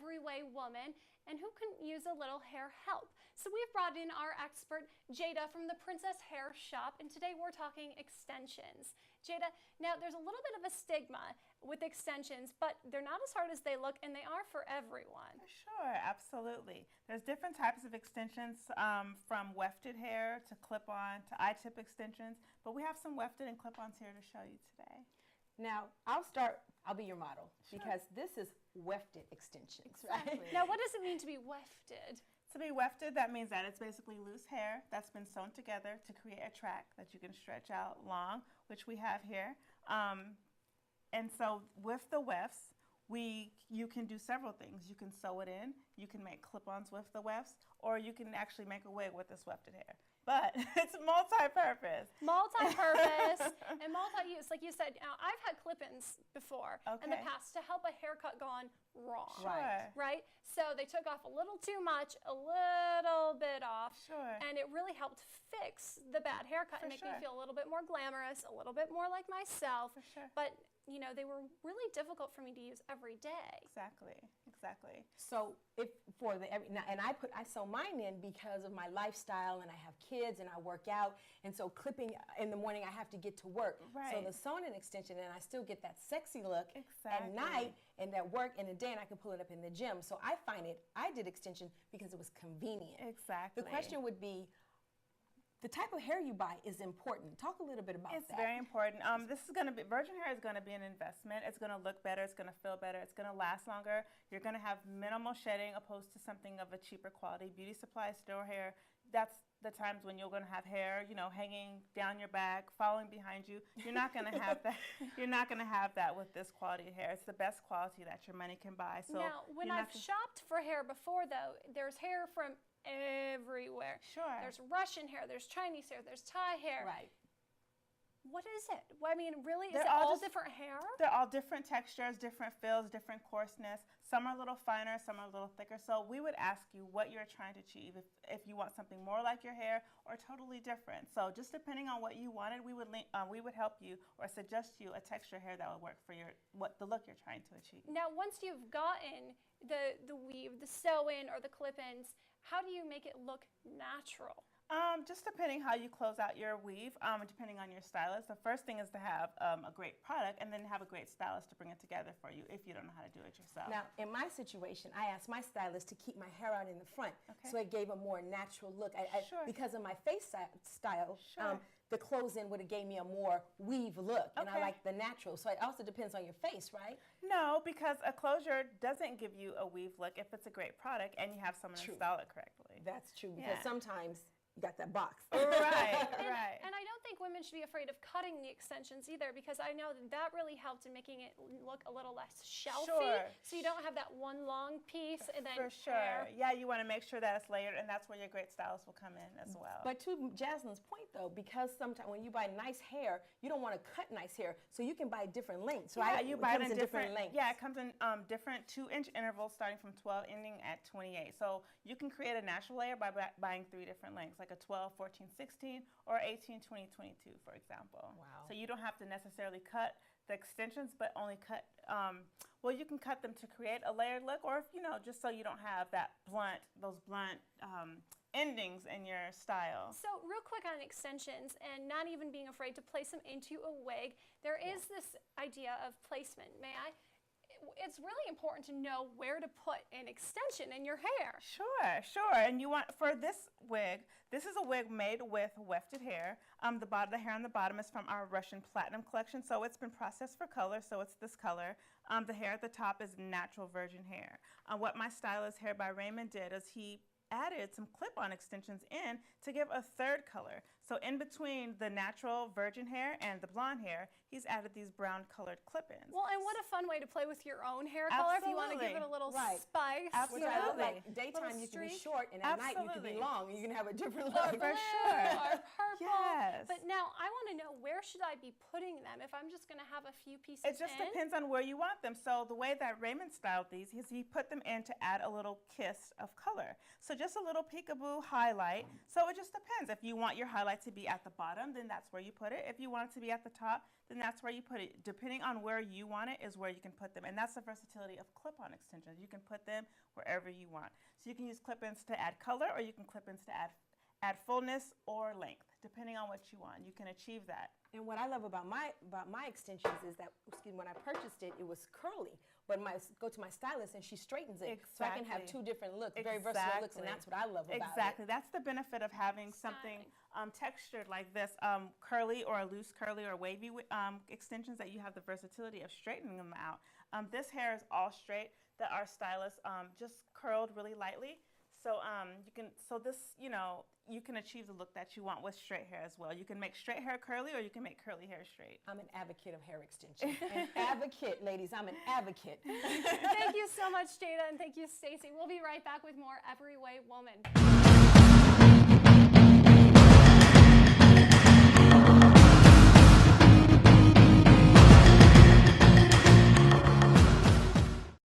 everyday woman and who can use a little hair help. So we've brought in our expert, Jaeda from the Princess Hair Shop, and today we're talking extensions. Jaeda, now there's a little bit of a stigma with extensions, but they're not as hard as they look, and they are for everyone. Sure, absolutely. There's different types of extensions, from wefted hair to clip-on to I-tip extensions, but we have some wefted and clip-ons here to show you today. Now, I'll be your model, sure, because this is wefted extensions, exactly, right? Now, what does it mean to be wefted? To be wefted, that means that it's basically loose hair that's been sewn together to create a track that you can stretch out long, which we have here. And so with the wefts, you can do several things. You can sew it in, you can make clip-ons with the wefts, or you can actually make a wig with this wefted hair. But it's multi-purpose. Multi-purpose and multi-use. Like you said, now I've had clip-ins before in the past to help a haircut gone wrong. Sure. Right? So they took off a little too much, a little bit off, sure, and it really helped fix the bad haircut and make me feel a little bit more glamorous, a little bit more like myself. For sure. But you know, they were really difficult for me to use every day. Exactly, exactly. So I sew mine in because of my lifestyle, and I have kids and I work out, and so clipping in the morning I have to get to work. Right. So the sewn-in extension, and I still get that sexy look exactly at night and at work and the day, and I can pull it up in the gym. So I did extension because it was convenient. Exactly. The question would be, the type of hair you buy is important. Talk a little bit about that. It's very important. Virgin hair is going to be an investment. It's going to look better. It's going to feel better. It's going to last longer. You're going to have minimal shedding opposed to something of a cheaper quality. Beauty supply store hair, that's the times when you're going to have hair, you know, hanging down your back, falling behind you. You're not going to have that. You're not going to have that with this quality of hair. It's the best quality that your money can buy. So now, when I've shopped for hair before, though, there's hair from everywhere. Sure. There's Russian hair, there's Chinese hair, there's Thai hair. Right. What is it? Well, I mean, really, is it all different hair? They're all different textures, different feels, different coarseness. Some are a little finer, some are a little thicker. So we would ask you what you're trying to achieve, if you want something more like your hair or totally different. So just depending on what you wanted, we would help you or suggest you a texture hair that would work for the look you're trying to achieve. Now, once you've gotten the weave, the sew-in or the clip-ins, how do you make it look natural? Just depending how you close out your weave, depending on your stylist. The first thing is to have a great product, and then have a great stylist to bring it together for you if you don't know how to do it yourself. Now, in my situation, I asked my stylist to keep my hair out in the front, so it gave a more natural look. Sure. Because of my face style, sure, the close-in would have gave me a more weave look, and I like the natural. So it also depends on your face, right? No, because a closure doesn't give you a weave look if it's a great product and you have someone to style it correctly. That's true, because sometimes you got that box. Right. And I don't think women should be afraid of cutting the extensions either, because I know that really helped in making it look a little less shelfy. Sure. So you don't have that one long piece and then for sure. hair. Yeah, you want to make sure that it's layered, and that's where your great stylist will come in as well. But to Jasmine's point, though, because sometimes when you buy nice hair, you don't want to cut nice hair, so you can buy different lengths, right? Yeah, you buy it in different lengths. Yeah, it comes in different 2-inch intervals starting from 12 ending at 28. So you can create a natural layer by buying 3 different lengths, like a 12, 14, 16, or 18, 20, 22, for example. Wow. So you don't have to necessarily cut the extensions, but only cut, well, you can cut them to create a layered look, or, just so you don't have those blunt endings in your style. So real quick on extensions and not even being afraid to place them into a wig, there is this idea of placement. It's really important to know where to put an extension in your hair. Sure. And for this wig, this is a wig made with wefted hair. The hair on the bottom is from our Russian Platinum collection, so it's been processed for color, so it's this color. The hair at the top is natural virgin hair. What my stylist, Hair by Raymond, did is he added some clip-on extensions in to give a third color. So in between the natural virgin hair and the blonde hair, he's added these brown colored clip-ins. Well, and what a fun way to play with your own hair color if you want to give it a little spice. Absolutely. Like daytime you can be short, and at night you can be long, and you can have a different look. Or blue, for sure. or purple. Yes. But now I want to know, where should I be putting them if I'm just going to have a few pieces It just depends on where you want them. So the way that Raymond styled these is he put them in to add a little kiss of color. So just a little peekaboo highlight. So it just depends. If you want your highlight to be at the bottom, then that's where you put it. If you want it to be at the top, then that's where you put it. Depending on where you want it is where you can put them. And that's the versatility of clip-on extensions. You can put them wherever you want. So you can use clip-ins to add color, or you can clip-ins to add fullness or length, depending on what you want. You can achieve that. And what I love about my extensions is that, excuse me, when I purchased it, it was curly. But go to my stylist and she straightens it, so I can have two different looks, very versatile looks, and that's what I love about it. Exactly, that's the benefit of having something textured like this, curly or loose curly or wavy extensions, that you have the versatility of straightening them out. This hair is all straight that our stylist just curled really lightly. So you can achieve the look that you want with straight hair as well. You can make straight hair curly, or you can make curly hair straight. I'm an advocate of hair extension. An advocate, ladies. I'm an advocate. Thank you so much, Jaeda, and thank you, Stacey. We'll be right back with more Every Way Woman.